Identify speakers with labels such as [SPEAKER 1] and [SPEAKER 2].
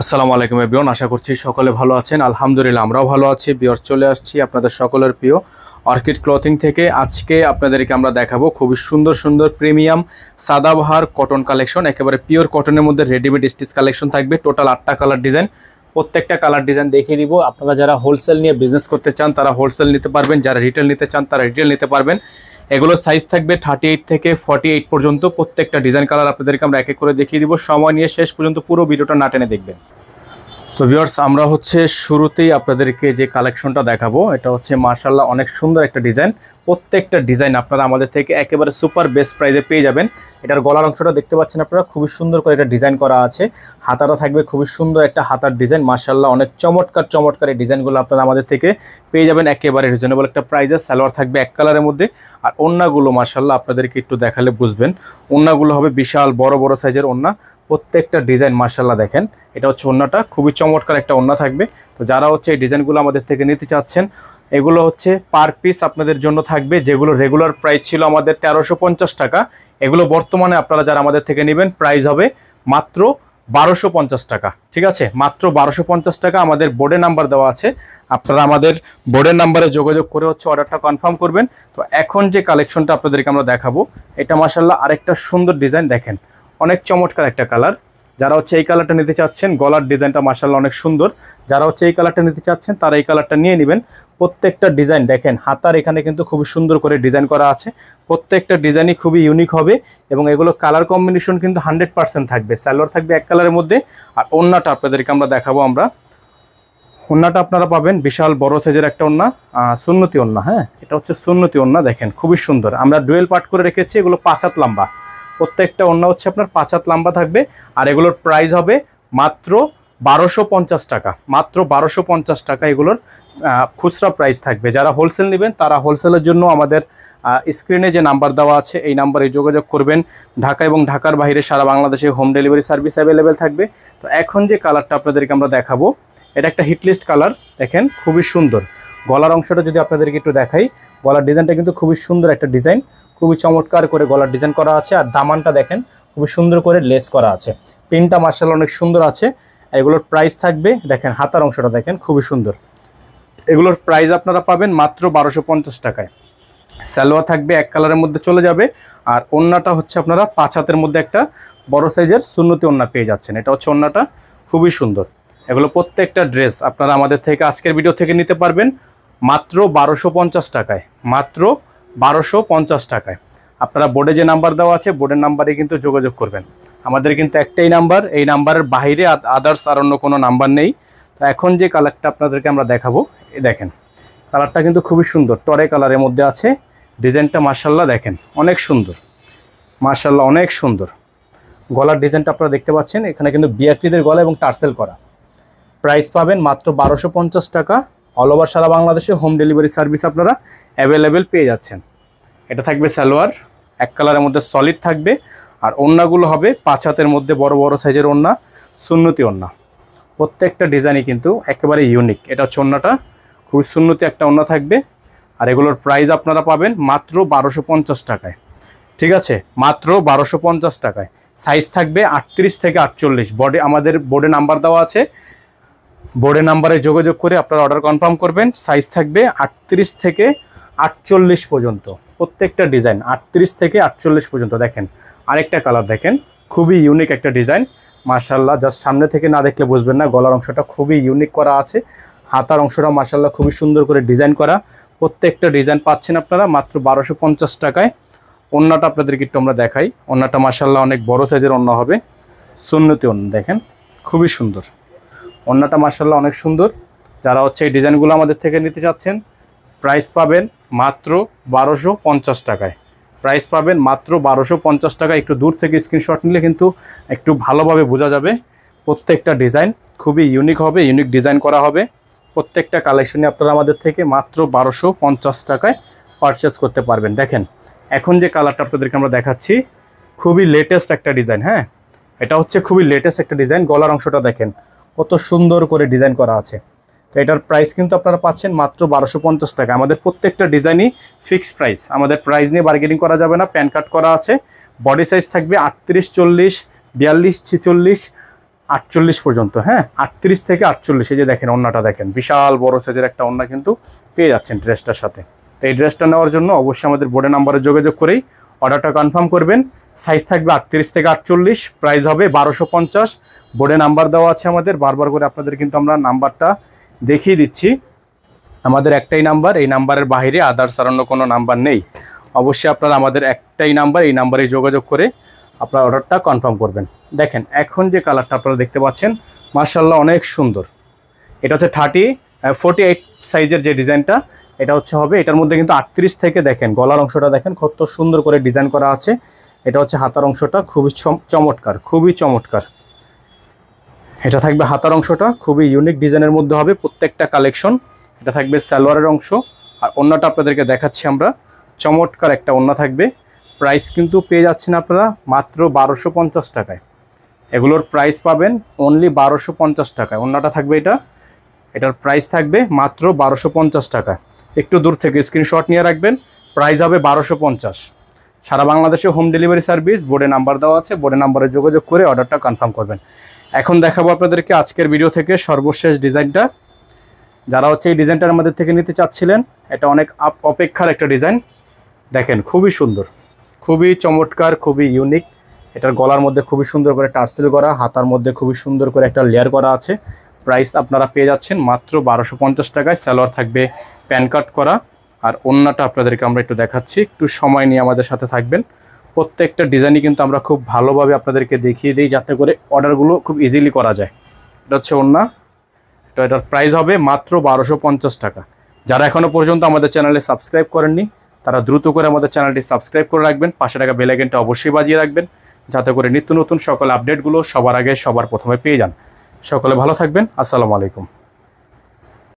[SPEAKER 1] আসসালামু আলাইকুম এভরিওয়ান, আশা করছি সকলে ভালো আছেন। আলহামদুলিল্লাহ আমরাও ভালো আছি। ভিউয়ার্স, চলে আসছি আপনাদের সকলের প্রিয় অর্কিড ক্লথিং থেকে। আজকে আপনাদেরকে আমরা দেখাবো খুবই সুন্দর সুন্দর প্রিমিয়াম সাদাবাহার কটন কালেকশন, একেবারে পিওর কটনের মধ্যে রেডিমেড স্টিচ কালেকশন থাকবে। টোটাল 8টা কালার ডিজাইন, প্রত্যেকটা কালার ডিজাইন দেখিয়ে দিব। আপনারা যারা হোলসেল নিয়ে বিজনেস করতে চান তারা হোলসেল নিতে পারবেন, যারা রিটেল নিতে চান তারা রিটেল নিতে পারবেন। এগুলো সাইজ থাকবে 38 থেকে 48 পর্যন্ত। প্রত্যেকটা ডিজাইন কালার আপনাদেরকে আমরা এক এক করে দেখিয়ে দিব। সময় নিয়ে শেষ পর্যন্ত পুরো ভিডিওটা না টেনে দেখবেন। তো ভিউয়ার্স, আমরা শুরুতেই আপনাদেরকে যে কালেকশনটা দেখাবো, এটা মাশাআল্লাহ অনেক সুন্দর একটা ডিজাইন। প্রত্যেকটা ডিজাইন আপনারা আমাদের থেকে একেবারে সুপার বেস্ট প্রাইসে পেয়ে যাবেন। এটার গলার অংশটা দেখতে পাচ্ছেন আপনারা, খুবই সুন্দর করে এটা ডিজাইন করা আছে। হাতাটা থাকবে খুবই সুন্দর একটা হাতার ডিজাইন। মাশাআল্লাহ অনেক চমৎকার চমৎকার এই ডিজাইনগুলো আপনারা আমাদের থেকে পেয়ে যাবেন একেবারে রিজনেবল একটা প্রাইসে। সালোয়ার থাকবে এক কালারের মধ্যে, আর ওড়নাগুলো মাশাআল্লাহ আপনাদেরকে একটু দেখালে বুঝবেন। ওড়নাগুলো হবে বিশাল বড় বড় সাইজের ওড়না। প্রত্যেকটা ডিজাইন মাশাআল্লাহ দেখেন, এটা ওড়নাটা খুবই চমৎকার একটা ওড়না থাকবে। তো যারা এই ডিজাইনগুলো আমাদের থেকে নিতে চাচ্ছেন, এগুলো পার পিস আপনাদের জন্য থাকবে। যেগুলো রেগুলার প্রাইস ছিল আমাদের 1350 টাকা, এগুলো বর্তমানে আপনারা যারা আমাদের থেকে নেবেন প্রাইস হবে মাত্র 1250 টাকা। ঠিক আছে, মাত্র 1250 টাকা। আমাদের বোর্ডে নাম্বার দেওয়া আছে, আপনারা আমাদের বোর্ডের নাম্বারে যোগাযোগ করে অর্ডারটা কনফার্ম করবেন। তো এখন যে কালেকশনটা আপনাদেরকে আমরা দেখাবো, এটা মাশাআল্লাহ আরেকটা সুন্দর ডিজাইন দেখেন, অনেক চমৎকার একটা কালার। যারা এই কালারটা নিতে চাচ্ছেন, গলার ডিজাইনটা মাশাআল্লাহ অনেক সুন্দর। যারা এই কালারটা নিতে চাচ্ছেন তারা এই কালারটা নিয়ে নেবেন। প্রত্যেকটা ডিজাইন দেখেন, হাতার এখানে কিন্তু খুবই সুন্দর করে ডিজাইন করা আছে। প্রত্যেকটা ডিজাইনই খুবই ইউনিক হবে এবং এগুলো কালার কম্বিনেশন কিন্তু 100% থাকবে। সালোয়ার থাকবে এক কালারের মধ্যে, আর ওড়নাটা আপনাদেরকে আমরা দেখাবো। ওড়নাটা আপনারা পাবেন বিশাল বড় সাইজের একটা ওড়না, সুন্নতি ওড়না। হ্যাঁ, এটা সুন্নতি ওড়না, দেখেন খুবই সুন্দর। আমরা ডুয়েল পার্ট করে রেখেছি, এগুলো 5 হাত লম্বা। প্রত্যেকটা ওড়না আপনার 5 হাত লম্বা থাকবে। আর এগুলোর প্রাইস হবে মাত্র 1250 টাকা, মাত্র 1250 টাকা এগুলোর খুচরা প্রাইস থাকবে। যারা হোলসেল নেবেন তারা হোলসেলের জন্য আমাদের স্ক্রিনে যে নাম্বার দেওয়া আছে এই নাম্বারে যোগাযোগ করবেন। ঢাকা এবং ঢাকার বাইরে সারা বাংলাদেশে হোম ডেলিভারি সার্ভিস অ্যাভেলেবেল থাকবে। তো এখন যে কালারটা আপনাদেরকে আমরা দেখাবো, এটা একটা হিটলিস্ট কালার। দেখেন খুবই সুন্দর। গলার অংশটা যদি আপনাদেরকে একটু দেখাই, গলার ডিজাইনটা কিন্তু খুবই সুন্দর একটা ডিজাইন, খুবই চমৎকার করে গলার ডিজাইন করা আছে। আর দামানটা দেখেন খুবই সুন্দর করে লেস করা আছে। প্রিন্টটা মাশাআল্লাহ অনেক সুন্দর আছে। এগুলোর প্রাইস থাকবে, দেখেন হাতার অংশটা দেখেন খুবই সুন্দর। এগুলোর প্রাইস আপনারা পাবেন মাত্র 1250 টাকায়। সালোয়ার থাকবে এক কালারের মধ্যে চলে যাবে, আর ওড়নাটা আপনারা 5 হাতের মধ্যে একটা বড় সাইজের সুন্নতি ওড়না পেয়ে যাচ্ছেন। এটা ওড়নাটা খুবই সুন্দর। এগুলো প্রত্যেকটা ড্রেস আপনারা আমাদের থেকে আজকের ভিডিও থেকে নিতে পারবেন মাত্র 1250 টাকায়, মাত্র 1250 টাকায়। আপনারা বোর্ডে যে নাম্বার দেওয়া আছে বোর্ডের নাম্বারে কিন্তু যোগাযোগ করবেন। আমাদের কিন্তু একটাই নাম্বার, এই নাম্বারের বাইরে আদার্স আর অন্য কোনো নাম্বার নেই। তো এখন যে কালারটা আপনাদেরকে আমরা দেখাবো, এই দেখেন কালারটা কিন্তু খুবই সুন্দর, টরে কালারের মধ্যে আছে। ডিজাইনটা মাশাআল্লাহ দেখেন অনেক সুন্দর, মাশাআল্লাহ অনেক সুন্দর। গলার ডিজাইনটা আপনারা দেখতে পাচ্ছেন, এখানে কিন্তু বিয়াকৃতির গলা এবং টার্সেল করা। প্রাইস পাবেন মাত্র 1250 টাকা। অল ওভার সারা বাংলাদেশে হোম ডেলিভারি সার্ভিস আপনারা অ্যাভেলেবেল পেয়ে যাচ্ছেন। এটা থাকবে সালোয়ার এক কালারের মধ্যে সলিড থাকবে, আর ওড়নাগুলো হবে 5 হাতের মধ্যে বড় বড় সাইজের ওড়না, সুন্নতি ওড়না। প্রত্যেকটা ডিজাইনই কিন্তু একেবারে ইউনিক। এটা ওড়নাটা খুবই সুন্নতি একটা ওড়না থাকবে। আর এগুলোর প্রাইস আপনারা পাবেন মাত্র 1250 টাকায়। ঠিক আছে, মাত্র 1250 টাকায়। সাইজ থাকবে 38 থেকে 48। আমাদের বোর্ডে নাম্বার দেওয়া আছে, বোর্ডের নাম্বারে যোগাযোগ করে আপনারা অর্ডার কনফার্ম করবেন। সাইজ থাকবে 38 থেকে 48 পর্যন্ত। প্রত্যেকটা ডিজাইন 38 থেকে 48 পর্যন্ত। দেখেন আরেকটা কালার দেখেন, খুবই ইউনিক একটা ডিজাইন মাশাআল্লাহ। জাস্ট সামনে থেকে না দেখলে বুঝবেন না। গলার অংশটা খুবই ইউনিক করা আছে, হাতার অংশটা মাশাআল্লাহ খুবই সুন্দর করে ডিজাইন করা। প্রত্যেকটা ডিজাইন পাচ্ছেন আপনারা মাত্র 1250 টাকায়। ওড়নাটা আপনাদেরকে একটু আমরা দেখাই। ওড়নাটা মাশাআল্লাহ অনেক বড় সাইজের ওড়না হবে, সুন্নতি ওড়না। দেখেন খুবই সুন্দর ওড়নাটা মাশাআল্লাহ অনেক সুন্দর। যারা এই ডিজাইনগুলো আমাদের থেকে নিতে চাচ্ছেন, প্রাইস পাবেন মাত্র 1250 টাকায়। প্রাইস পাবেন মাত্র 1250 টাকা। একটু দূর থেকে স্ক্রিনশট নিলে কিন্তু একটু ভালোভাবে বোঝা যাবে। প্রত্যেকটা ডিজাইন খুবই ইউনিক হবে, ইউনিক ডিজাইন করা হবে। প্রত্যেকটা কালেকশনে আপনারা আমাদের থেকে মাত্র 1250 টাকায় পারচেস করতে পারবেন। দেখেন এখন যে কালারটা আপনাদেরকে আমরা দেখাচ্ছি, খুবই লেটেস্ট একটা ডিজাইন। হ্যাঁ, এটা খুবই লেটেস্ট একটা ডিজাইন। গলার অংশটা দেখেন কত সুন্দর করে ডিজাইন করা আছে। তো এটার প্রাইস কিন্তু আপনারা পাচ্ছেন মাত্র 1250 টাকা। আমাদের প্রত্যেকটা ডিজাইনই ফিক্সড প্রাইস, আমাদের প্রাইস নিয়ে বার্গেনিং করা যাবে না। প্যান কার্ড করা আছে। বডি সাইজ থাকবে 38, 40, 42, 46, 48 পর্যন্ত, হ্যাঁ 38 থেকে 48। এই যে দেখেন ওন্নাটা দেখেন, বিশাল বড় সাইজের একটা ওন্না কিন্তু পেয়ে যাচ্ছেন ড্রেসটার সাথে। তো এই ড্রেসটা নেওয়ার জন্য অবশ্যই আমাদের বোর্ডের নাম্বারে যোগাযোগ করেই অর্ডারটা কনফার্ম করবেন। সাইজ থাকবে 38 থেকে 48, প্রাইস হবে 1250। বোর্ডে নাম্বার দেওয়া আছে আমাদের, বারবার করে আপনাদের কিন্তু আমরা নাম্বারটা দেখিয়ে দিচ্ছি। আমাদের একটাই নাম্বার, এই নাম্বারের বাইরে আদার্স আর অন্য কোনো নাম্বার নেই। অবশ্যই আপনারা আমাদের একটাই নাম্বার, এই নাম্বারে যোগাযোগ করে আপনার অর্ডারটা কনফার্ম করবেন। দেখেন এখন যে কালারটা আপনারা দেখতে পাচ্ছেন মাশাআল্লাহ অনেক সুন্দর। এটা হচ্ছে 48 সাইজের যে ডিজাইনটা, এটা হচ্ছে হবে এটার মধ্যে কিন্তু 38 থেকে দেখেন গলার অংশটা দেখেন কত সুন্দর করে ডিজাইন করা আছে। এটা হচ্ছে হাতার অংশটা, খুবই চমৎকার, খুবই চমৎকার। এটা থাকবে হাতার অংশটা, খুবই ইউনিক ডিজাইনের মধ্যে হবে প্রত্যেকটা কালেকশন। এটা থাকবে সালোয়ারের অংশ, আর ওন্নাটা আপনাদেরকে দেখাচ্ছি আমরা, চমৎকার একটা ওন্না থাকবে। প্রাইস কিন্তু পেয়ে যাচ্ছেন আপনারা মাত্র 1250 টাকায়। এগুলোর প্রাইস পাবেন অনলি 1250 টাকায়। ওন্নাটা থাকবে এটার প্রাইস থাকবে মাত্র 1250 টাকা। একটু দূর থেকে স্ক্রিনশট নিয়ে রাখবেন, প্রাইস হবে 1250। সারা বাংলাদেশে হোম ডেলিভারি সার্ভিস, বোর্ডে নাম্বার দেওয়া আছে, বোর্ডে নাম্বারে যোগাযোগ করে অর্ডারটা কনফার্ম করবেন। এখন দেখাবো আপনাদেরকে আজকের ভিডিও থেকে সর্বশেষ ডিজাইনটা। যারা হচ্ছে এই ডিজাইনটার আমাদের থেকে নিতে চাচ্ছিলেন, এটা অনেক অপেক্ষার একটা ডিজাইন। দেখেন খুবই সুন্দর, খুবই চমৎকার, খুবই ইউনিক। এটার গলার মধ্যে খুবই সুন্দর করে টার্সেল করা, হাতার মধ্যে খুবই সুন্দর করে একটা লেয়ার করা আছে। প্রাইস আপনারা পেয়ে যাচ্ছেন মাত্র 1250 টাকায়। সালোয়ার থাকবে প্যান কাট করা, আর ওন্নাটা আপনাদেরকে আমরা একটু দেখাচ্ছি, একটু সময় নিয়ে আমাদের সাথে থাকবেন। প্রত্যেকটা ডিজাইনই কিন্তু আমরা খুব ভালোভাবে আপনাদেরকে দেখিয়ে দিই, যাতে করে অর্ডারগুলো খুব ইজিলি করা যায়। এটা হচ্ছে ওন্না, তো এটার প্রাইস হবে মাত্র 1250 টাকা। যারা এখনও পর্যন্ত আমাদের চ্যানেলে সাবস্ক্রাইব করেননি, তারা দ্রুত করে আমাদের চ্যানেলটি সাবস্ক্রাইব করে রাখবেন, পাশে থাকা বেল আইকনটা অবশ্যই বাজিয়ে রাখবেন, যাতে করে নিত্য নতুন সকল আপডেটগুলো সবার আগে সবার প্রথমে পেয়ে যান। সকলে ভালো থাকবেন, আসসালামু আলাইকুম।